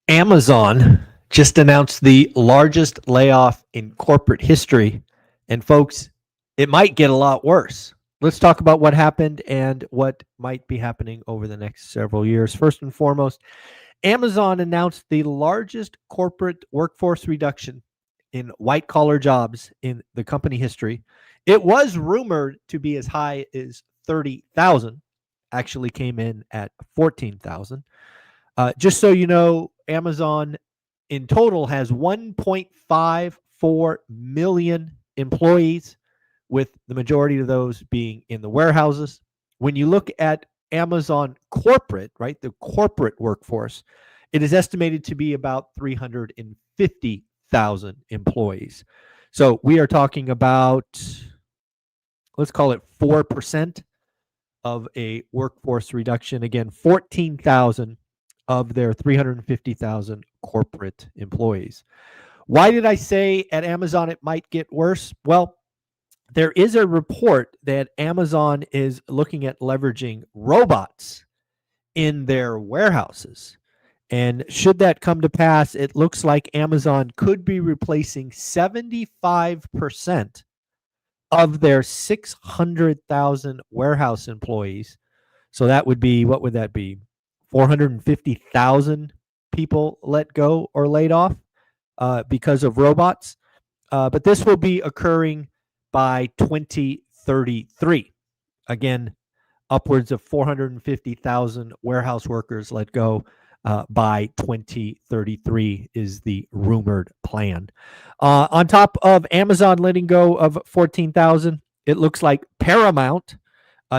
Amazon just announced the largest layoff in corporate history. And folks, it might get a lot worse. Let's talk about what happened and what might be happening over the next several years. First and foremost, Amazon announced the largest corporate workforce reduction in white collar jobs in the company history. It was rumored to be as high as 30,000, actually came in at 14,000. Just so you know, Amazon in total has 1.54 million employees, with the majority of those being in the warehouses. When you look at Amazon corporate, right, the corporate workforce, it is estimated to be about 350,000 employees. So we are talking about, let's call it 4% of a workforce reduction. Again, 14,000 of their 350,000 corporate employees. Why did I say at Amazon it might get worse? Well, there is a report that Amazon is looking at leveraging robots in their warehouses. And should that come to pass, it looks like Amazon could be replacing 75% of their 600,000 warehouse employees. So that would be, what would that be? 450,000 people let go or laid off because of robots. But this will be occurring by 2033. Again, upwards of 450,000 warehouse workers let go by 2033 is the rumored plan. On top of Amazon letting go of 14,000, it looks like Paramount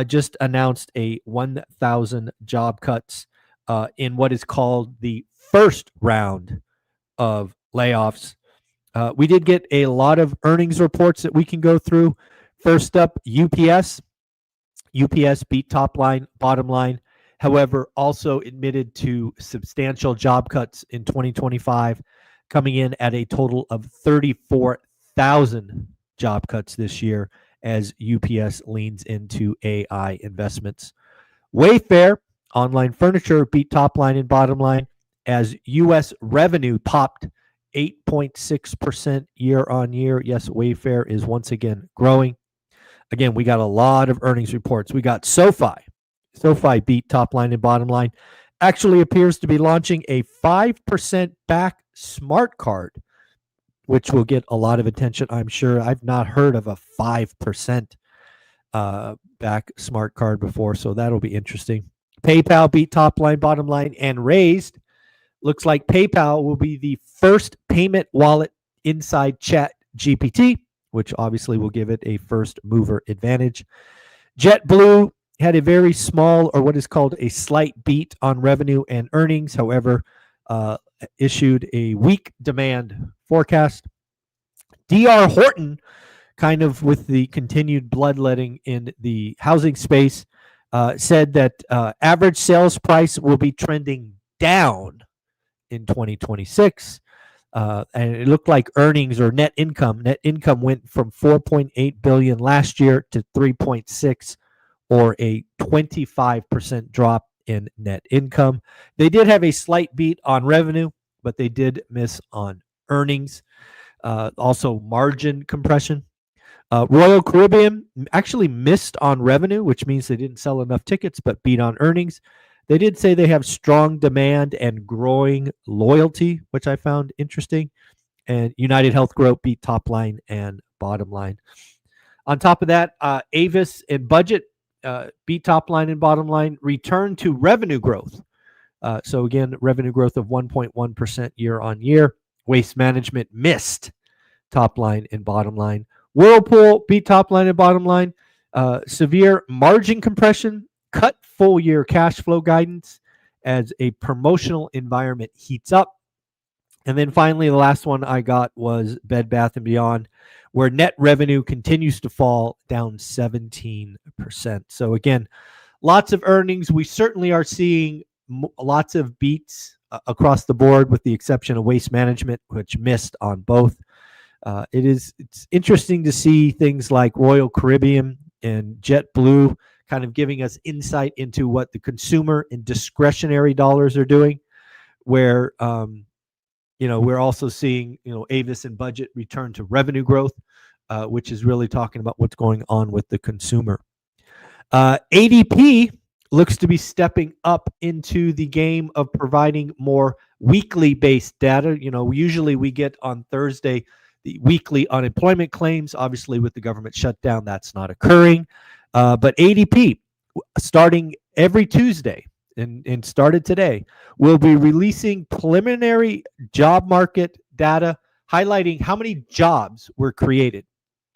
just announced a 1,000 job cuts in what is called the first round of layoffs. We did get a lot of earnings reports that we can go through. First up, UPS. UPS beat top line, bottom line. However, also admitted to substantial job cuts in 2025, coming in at a total of 34,000 job cuts this year as UPS leans into AI investments. Wayfair, online furniture, beat top line and bottom line as U.S. revenue popped 8.6% year on year. Yes, Wayfair is once again growing. Again, we got a lot of earnings reports. We got SoFi. SoFi beat top line and bottom line. Actually appears to be launching a 5% back smart card, which will get a lot of attention, I'm sure. I've not heard of a 5% back smart card before, so that'll be interesting. PayPal beat top line, bottom line, and raised. Looks like PayPal will be the first payment wallet inside ChatGPT, which obviously will give it a first mover advantage. JetBlue had a very small, or what is called a slight beat on revenue and earnings. However, issued a weak demand forecast. D.R. Horton, kind of with the continued bloodletting in the housing space, said that average sales price will be trending down in 2026. And it looked like earnings or net income went from 4.8 billion last year to 3.6, or a 25% drop in net income. They did have a slight beat on revenue, but they did miss on earnings. Also margin compression. Royal Caribbean actually missed on revenue, which means they didn't sell enough tickets, but beat on earnings. They did say they have strong demand and growing loyalty, which I found interesting. And United Health Group beat top line and bottom line. On top of that, Avis and Budget beat top line and bottom line, return to revenue growth. So again, revenue growth of 1.1% year on year. Waste Management missed top line and bottom line. Whirlpool beat top line and bottom line. Severe margin compression, cut full year cash flow guidance as a promotional environment heats up. And then finally, the last one I got was Bed Bath & Beyond, where net revenue continues to fall, down 17%. So again, lots of earnings. We certainly are seeing lots of beats across the board, with the exception of Waste Management, which missed on both. It's interesting to see things like Royal Caribbean and JetBlue kind of giving us insight into what the consumer and discretionary dollars are doing. where we're also seeing Avis and Budget return to revenue growth, which is really talking about what's going on with the consumer. ADP looks to be stepping up into the game of providing more weekly based data. Usually we get on Thursday the weekly unemployment claims. Obviously, with the government shutdown, that's not occurring. But ADP, starting every Tuesday and started today, will be releasing preliminary job market data highlighting how many jobs were created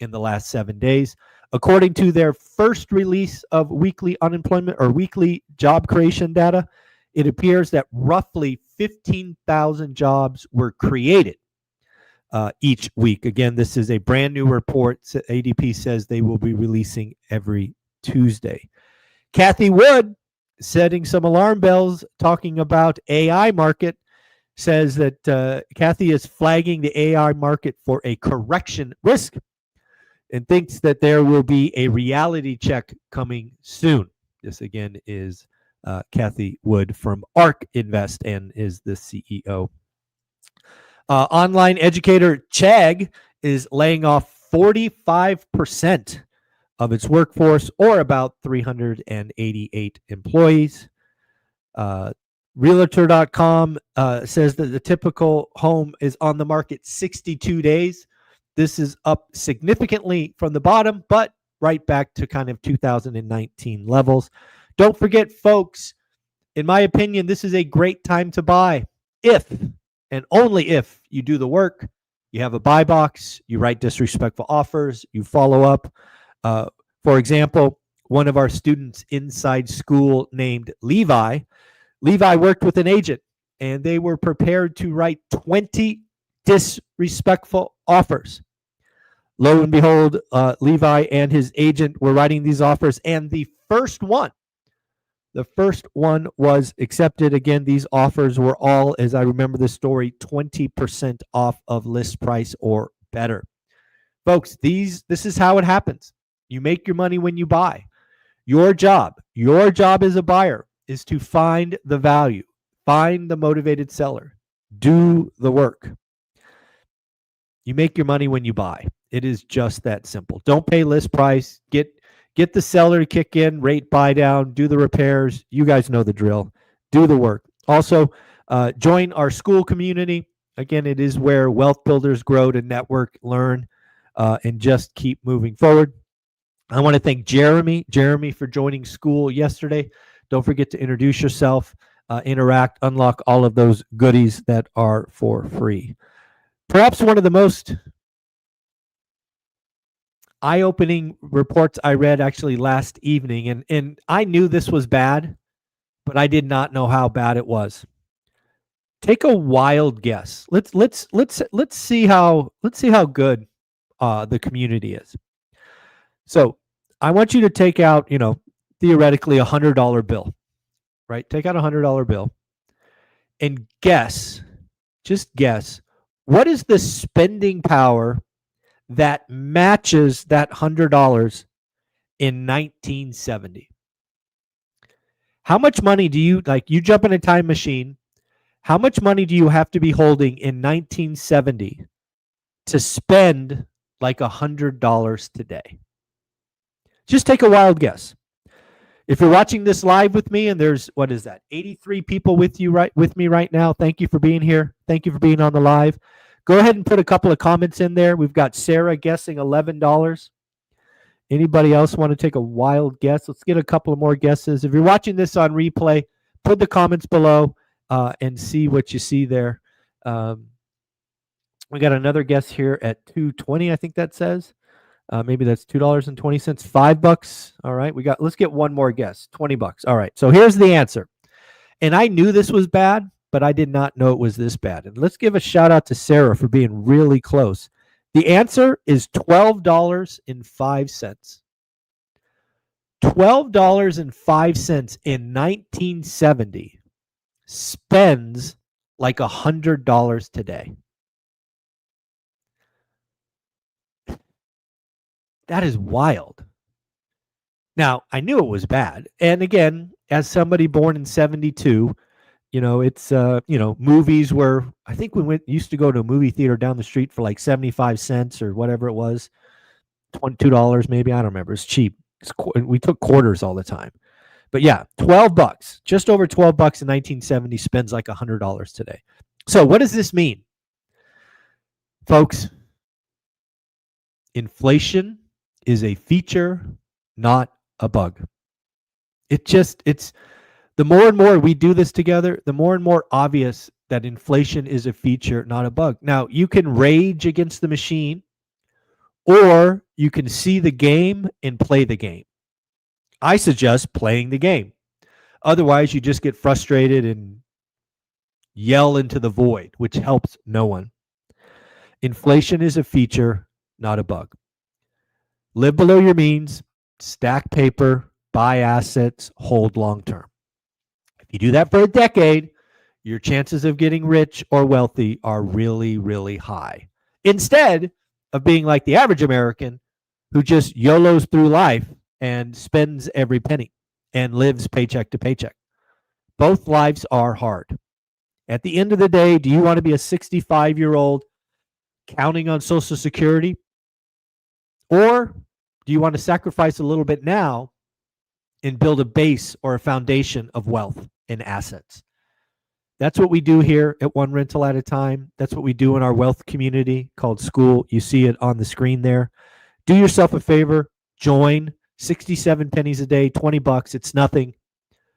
in the last 7 days. According to their first release of weekly unemployment or weekly job creation data, it appears that roughly 15,000 jobs were created each week. Again, this is a brand new report. ADP says they will be releasing every Tuesday. Kathy Wood, setting some alarm bells, talking about AI market, says that Kathy is flagging the AI market for a correction risk and thinks that there will be a reality check coming soon. This, again, is Kathy Wood from ARK Invest and is the CEO. Online educator Chegg is laying off 45% of its workforce, or about 388 employees. Realtor.com says that the typical home is on the market 62 days. This is up significantly from the bottom, but right back to kind of 2019 levels. Don't forget, folks, in my opinion, this is a great time to buy if and only if you do the work. You have a buy box, you write disrespectful offers, you follow up. For example, one of our students inside school named Levi worked with an agent, and they were prepared to write 20 disrespectful offers. Lo and behold, Levi and his agent were writing these offers, and the first one was accepted. Again, these offers were all, as I remember the story, 20% off of list price or better. Folks, this is how it happens. You make your money when you buy. Your job as a buyer is to find the value, find the motivated seller, do the work. You make your money when you buy. It is just that simple. Don't pay list price. Get the seller to kick in, rate buy down, do the repairs. You guys know the drill. Do the work. Also, join our school community. Again, it is where wealth builders grow to network, learn, and just keep moving forward. I want to thank Jeremy for joining school yesterday. Don't forget to introduce yourself, interact, unlock all of those goodies that are for free. Perhaps one of the most eye-opening reports I read actually last evening, and I knew this was bad, but I did not know how bad it was. Take a wild guess. Let's see how good the community is. So I want you to take out, theoretically $100 bill, right? Take out $100 bill and just guess, what is the spending power that matches that $100 in 1970? How much money do you jump in a time machine? How much money do you have to be holding in 1970 to spend like $100 today? Just take a wild guess. If you're watching this live with me, and there's, 83 people with me right now. Thank you for being here. Thank you for being on the live. Go ahead and put a couple of comments in there. We've got Sarah guessing $11. Anybody else want to take a wild guess? Let's get a couple of more guesses. If you're watching this on replay, put the comments below and see what you see there. We got another guess here at $2.20, I think that says. Maybe that's $2.20, $5. All right, let's get one more guess. $20. All right, so here's the answer. And I knew this was bad, but I did not know it was this bad. And let's give a shout out to Sarah for being really close. The answer is $12.05. $12.05 in 1970 spends like $100 today. That is wild. Now, I knew it was bad. And again, as somebody born in 72, It's movies where I think we used to go to a movie theater down the street for like 75 cents or whatever it was, $22 maybe. I don't remember. It's cheap. We took quarters all the time. But yeah, $12, just over $12 in 1970 spends like $100 today. So what does this mean? Folks, inflation is a feature, not a bug. It's the more and more we do this together, the more and more obvious that inflation is a feature, not a bug. Now, you can rage against the machine, or you can see the game and play the game. I suggest playing the game. Otherwise, you just get frustrated and yell into the void, which helps no one. Inflation is a feature, not a bug. Live below your means, stack paper, buy assets, hold long term. If you do that for a decade, your chances of getting rich or wealthy are really, really high. Instead of being like the average American who just YOLOs through life and spends every penny and lives paycheck to paycheck. Both lives are hard. At the end of the day, do you want to be a 65-year-old counting on Social Security? Or do you want to sacrifice a little bit now and build a base or a foundation of wealth and assets? That's what we do here at One Rental at a Time. That's what we do in our wealth community called School. You see it on the screen there. Do yourself a favor. Join. 67 pennies a day, $20. It's nothing,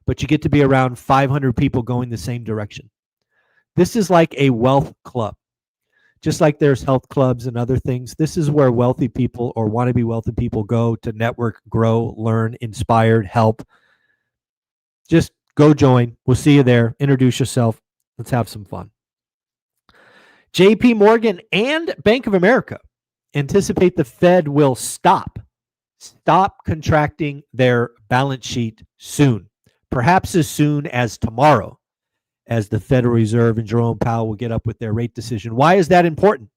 but you get to be around 500 people going the same direction. This is like a wealth club. Just like there's health clubs and other things, this is where wealthy people or want to be wealthy people go to network, grow, learn, inspired, help. Just go join. We'll see you there. Introduce yourself. Let's have some fun. JP Morgan and Bank of America anticipate the Fed will stop contracting their balance sheet soon, perhaps as soon as tomorrow, as the Federal Reserve and Jerome Powell will get up with their rate decision. Why is that important?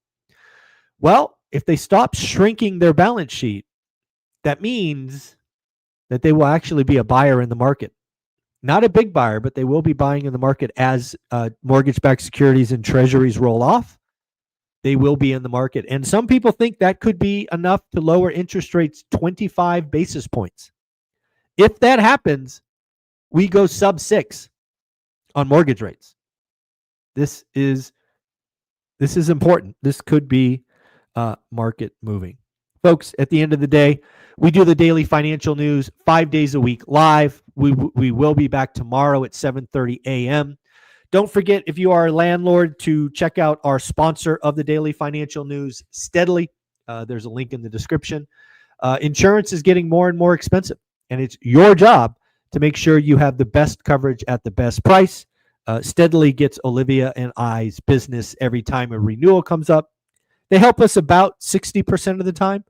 Well, if they stop shrinking their balance sheet, that means that they will actually be a buyer in the market. Not a big buyer, but they will be buying in the market as mortgage-backed securities and treasuries roll off. They will be in the market. And some people think that could be enough to lower interest rates 25 basis points. If that happens, we go sub 6 on mortgage rates. This is important. This could be market moving. Folks, at the end of the day, we do the daily financial news 5 days a week live. We will be back tomorrow at 7:30 a.m. Don't forget, if you are a landlord, to check out our sponsor of the daily financial news, Steadily. There's a link in the description. Insurance is getting more and more expensive, and it's your job to make sure you have the best coverage at the best price. Steadily gets Olivia and I's business every time a renewal comes up. They help us about 60% of the time,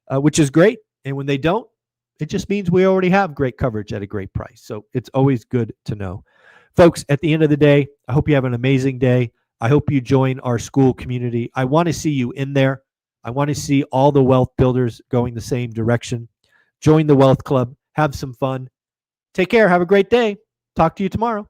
which is great. And when they don't, it just means we already have great coverage at a great price. So it's always good to know. Folks, at the end of the day, I hope you have an amazing day. I hope you join our school community. I want to see you in there. I want to see all the wealth builders going the same direction. Join the Wealth Club. Have some fun. Take care. Have a great day. Talk to you tomorrow.